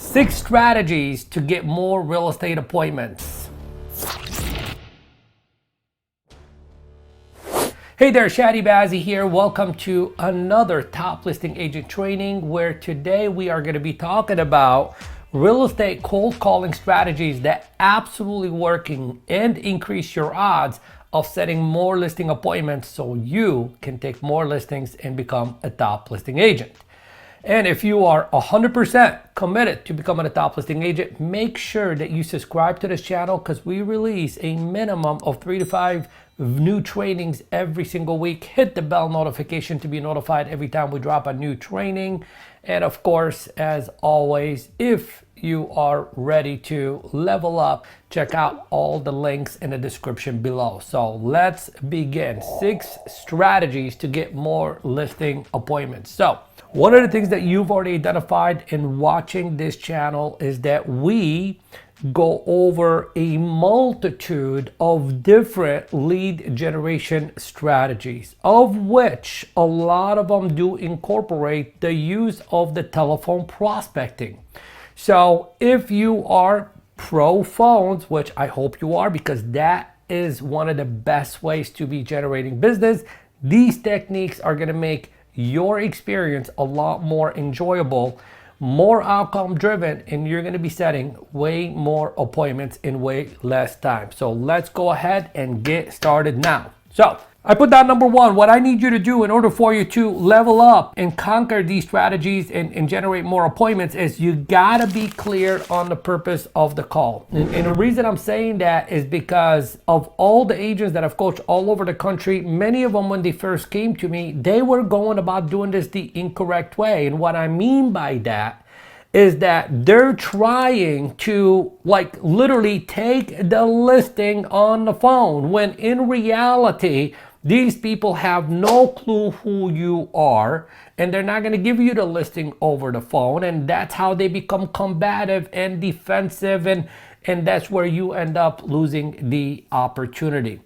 6 strategies to get more real estate appointments. Hey there, Chadi Bazzi here. Welcome to another top listing agent training where today we are going to be talking about real estate cold calling strategies that absolutely working and increase your odds of setting more listing appointments so you can take more listings and become a top listing agent. And if you are 100% committed to becoming a top listing agent, make sure that you subscribe to this channel because we release a minimum of 3 to 5 new trainings every single week. Hit the bell notification to be notified every time we drop a new training. And of course, as always, if you are ready to level up, check out all the links in the description below. So let's begin. 6 strategies to get more listing appointments. So one of the things that you've already identified in watching this channel is that we go over a multitude of different lead generation strategies, of which a lot of them do incorporate the use of the telephone prospecting. So if you are pro phones, which I hope you are, because that is one of the best ways to be generating business, these techniques are going to make your experience a lot more enjoyable, more outcome driven, and you're going to be setting way more appointments in way less time. So let's go ahead and get started now. So I put down number 1, what I need you to do in order for you to level up and conquer these strategies and generate more appointments is you gotta be clear on the purpose of the call. And the reason I'm saying that is because of all the agents that I've coached all over the country, many of them when they first came to me, they were going about doing this the incorrect way. And what I mean by that is that they're trying to like literally take the listing on the phone when in reality, these people have no clue who you are and they're not going to give you the listing over the phone. And that's how they become combative and defensive. And that's where you end up losing the opportunity.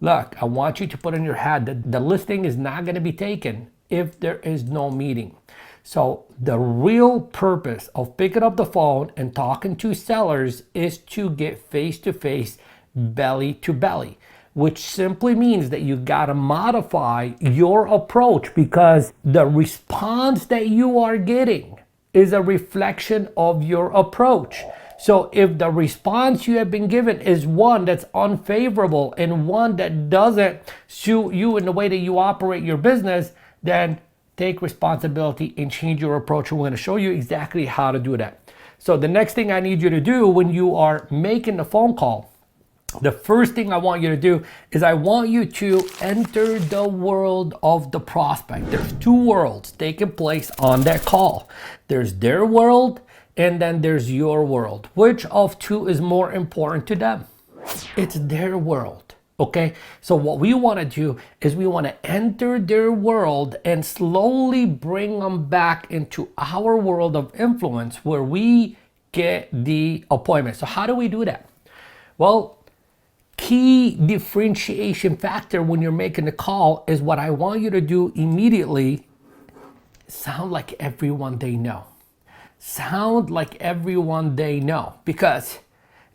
Look, I want you to put in your head that the listing is not going to be taken if there is no meeting. So the real purpose of picking up the phone and talking to sellers is to get face-to-face, belly-to-belly, which simply means that you gotta modify your approach because the response that you are getting is a reflection of your approach. So if the response you have been given is one that's unfavorable and one that doesn't suit you in the way that you operate your business, then take responsibility and change your approach. And we're gonna show you exactly how to do that. So the next thing I need you to do when you are making the phone call, the first thing I want you to do is I want you to enter the world of the prospect. There's 2 worlds taking place on that call. There's their world and then there's your world. Which of 2 is more important to them? It's their world. Okay, so what we want to do is we want to enter their world and slowly bring them back into our world of influence where we get the appointment. So how do we do that? Well, key differentiation factor when you're making the call is what I want you to do immediately. Sound like everyone they know. Sound like everyone they know. Because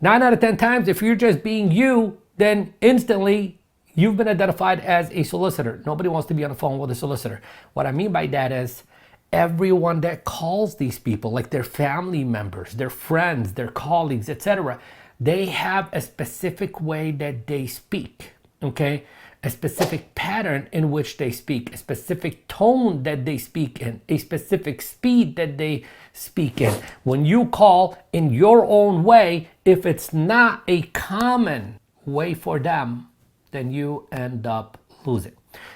9 out of 10 times, if you're just being you, then instantly you've been identified as a solicitor. Nobody wants to be on the phone with a solicitor. What I mean by that is everyone that calls these people, like their family members, their friends, their colleagues, etc., they have a specific way that they speak, okay? A specific pattern in which they speak, a specific tone that they speak in, a specific speed that they speak in. When you call in your own way, if it's not a common way for them, then you end up losing.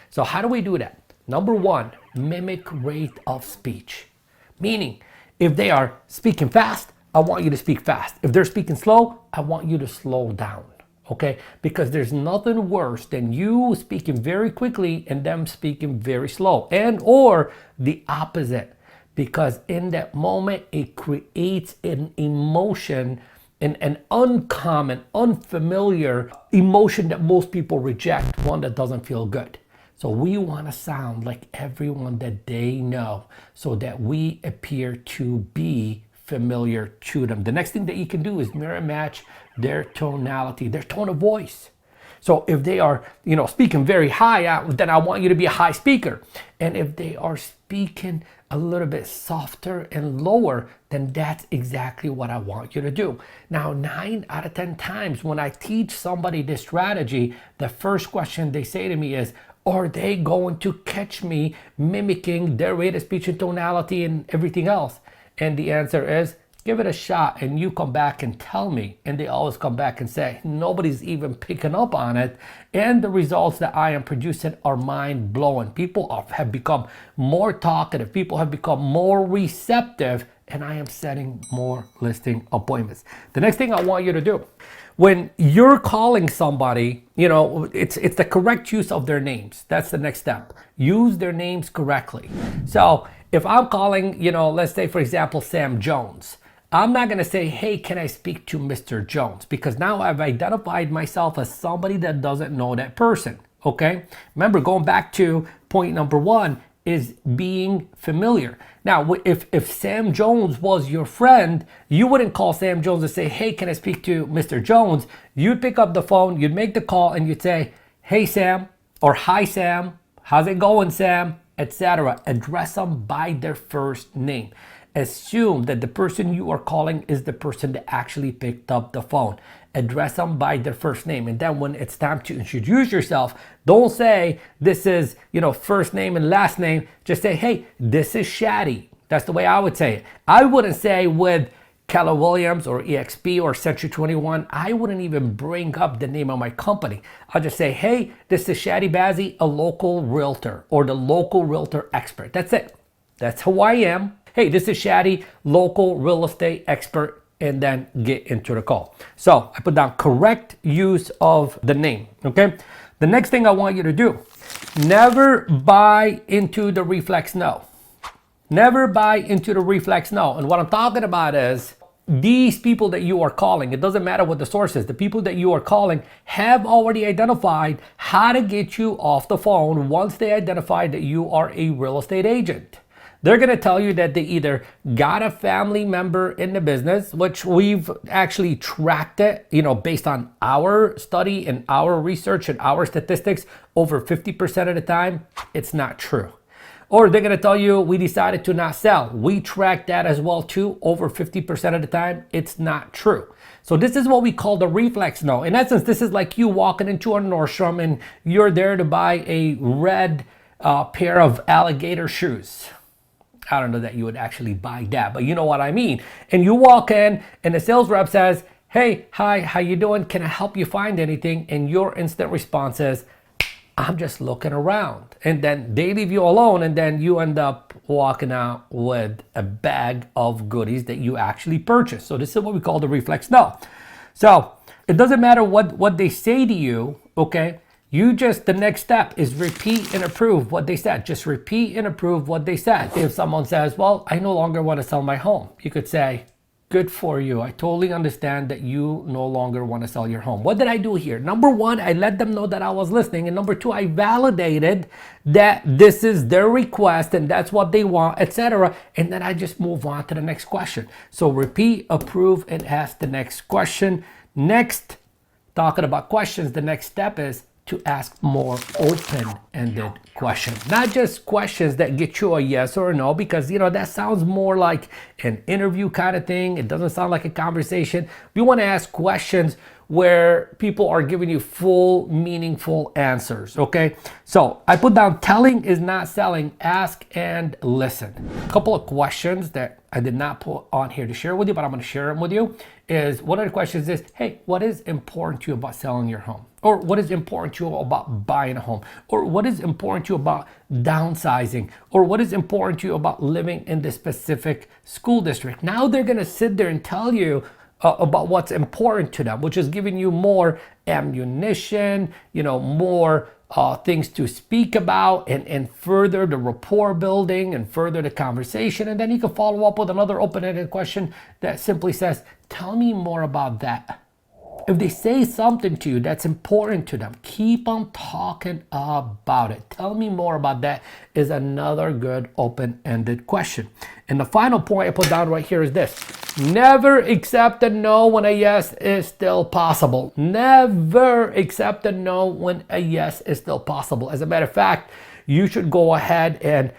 So how do we do that? Number 1, mimic rate of speech. Meaning, if they are speaking fast, I want you to speak fast. If they're speaking slow, I want you to slow down. Okay? Because there's nothing worse than you speaking very quickly and them speaking very slow. And or the opposite. Because in that moment, it creates an emotion, an uncommon, unfamiliar emotion that most people reject, one that doesn't feel good. So we want to sound like everyone that they know so that we appear to be familiar to them. The next thing that you can do is mirror match their tonality, their tone of voice. So if they are, speaking very high, then I want you to be a high speaker. And if they are speaking a little bit softer and lower, then that's exactly what I want you to do. Now, 9 out of 10 times when I teach somebody this strategy, the first question they say to me is, are they going to catch me mimicking their rate of speech and tonality and everything else? And the answer is, give it a shot and you come back and tell me. And they always come back and say, nobody's even picking up on it. And the results that I am producing are mind blowing. People have become more talkative. People have become more receptive, and I am setting more listing appointments. The next thing I want you to do, when you're calling somebody, it's the correct use of their names. That's the next step. Use their names correctly. So if I'm calling, let's say, for example, Sam Jones, I'm not going to say, hey, can I speak to Mr. Jones? Because now I've identified myself as somebody that doesn't know that person. Okay. Remember, going back to point number 1 is being familiar. Now, if Sam Jones was your friend, you wouldn't call Sam Jones and say, hey, can I speak to Mr. Jones? You'd pick up the phone, you'd make the call, and you'd say, hey, Sam, or hi, Sam, how's it going, Sam, etc. Address them by their first name. Assume that the person you are calling is the person that actually picked up the phone. Address them by their first name. And then when it's time to introduce yourself, don't say this is, first name and last name. Just say, hey, this is Chadi. That's the way I would say it. I wouldn't say with Keller Williams or EXP or Century 21. I wouldn't even bring up the name of my company. I'll just say, hey, this is Chadi Bazzi, a local realtor or the local realtor expert. That's it. That's who I am. Hey, this is Chadi, local real estate expert, and then get into the call. So I put down correct use of the name, okay? The next thing I want you to do, never buy into the reflex no. Never buy into the reflex no. And what I'm talking about is these people that you are calling, it doesn't matter what the source is, the people that you are calling have already identified how to get you off the phone once they identify that you are a real estate agent. They're going to tell you that they either got a family member in the business, which we've actually tracked it, based on our study and our research and our statistics, over 50% of the time, it's not true. Or they're going to tell you, we decided to not sell. We tracked that as well too. Over 50% of the time, it's not true. So this is what we call the reflex no. In essence, this is like you walking into a Nordstrom and you're there to buy a red pair of alligator shoes. I don't know that you would actually buy that, but you know what I mean. And you walk in and the sales rep says, hey, hi, how you doing? Can I help you find anything? And your instant response is, I'm just looking around. And then they leave you alone, and then you end up walking out with a bag of goodies that you actually purchased. So this is what we call the reflex no. So it doesn't matter what they say to you, okay? The next step is repeat and approve what they said. Just repeat and approve what they said. If someone says, well, I no longer want to sell my home, you could say, good for you. I totally understand that you no longer want to sell your home. What did I do here? Number 1, I let them know that I was listening. And number 2, I validated that this is their request and that's what they want, etc. And then I just move on to the next question. So repeat, approve, and ask the next question. Next, talking about questions, the next step is to ask more open-ended questions. Not just questions that get you a yes or a no, because that sounds more like an interview kind of thing. It doesn't sound like a conversation. We want to ask questions where people are giving you full, meaningful answers, okay? So I put down telling is not selling, ask and listen. A couple of questions that I did not put on here to share with you, but I'm gonna share them with you, is one of the questions is, hey, what is important to you about selling your home? Or what is important to you about buying a home? Or what is important to you about downsizing? Or what is important to you about living in this specific school district? Now they're gonna sit there and tell you about what's important to them, which is giving you more ammunition, more things to speak about and further the rapport building and further the conversation. And then you can follow up with another open-ended question that simply says, tell me more about that. If they say something to you that's important to them, keep on talking about it. Tell me more about that is another good open-ended question. And the final point I put down right here is this. Never accept a no when a yes is still possible. Never accept a no when a yes is still possible. As a matter of fact, you should go ahead and,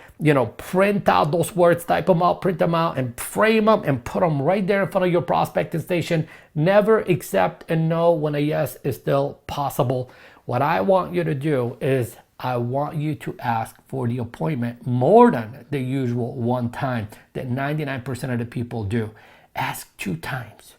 print out those words, type them out, print them out, and frame them and put them right there in front of your prospecting station. Never accept a no when a yes is still possible. What I want you to do is I want you to ask for the appointment more than the usual one time that 99% of the people do. Ask 2 times,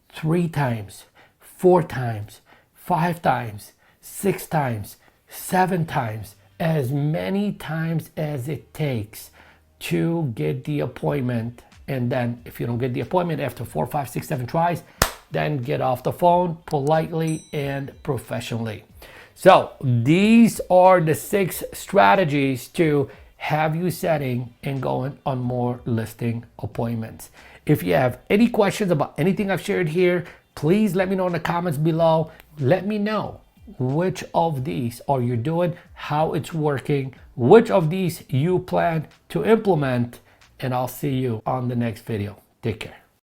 3 times, 4 times, 5 times, 6 times, 7 times, as many times as it takes to get the appointment. And then if you don't get the appointment after 4, 5, 6, 7 tries, then get off the phone politely and professionally. So these are the 6 strategies to have you setting and going on more listing appointments. If you have any questions about anything I've shared here, please let me know in the comments below. Let me know which of these are you doing, how it's working, which of these you plan to implement, and I'll see you on the next video. Take care.